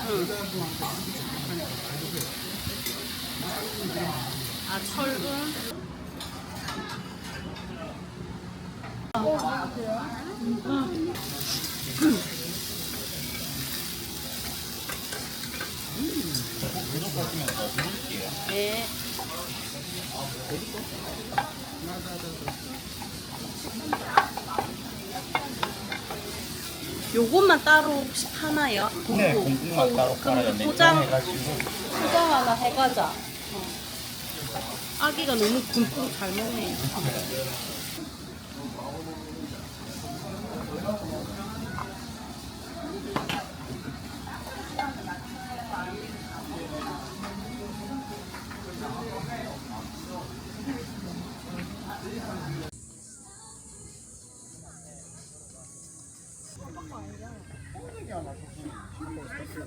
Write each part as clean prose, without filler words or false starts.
응. 아, 철분? 네. 요것만 따로 혹시 파나요? 네, 공구만 따로 팔아요. 포장 냉장해가지고. 하나 해가자. 아기가 너무 듬뿍 잘 먹네.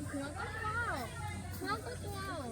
그냥 깎아. 그냥 깎아.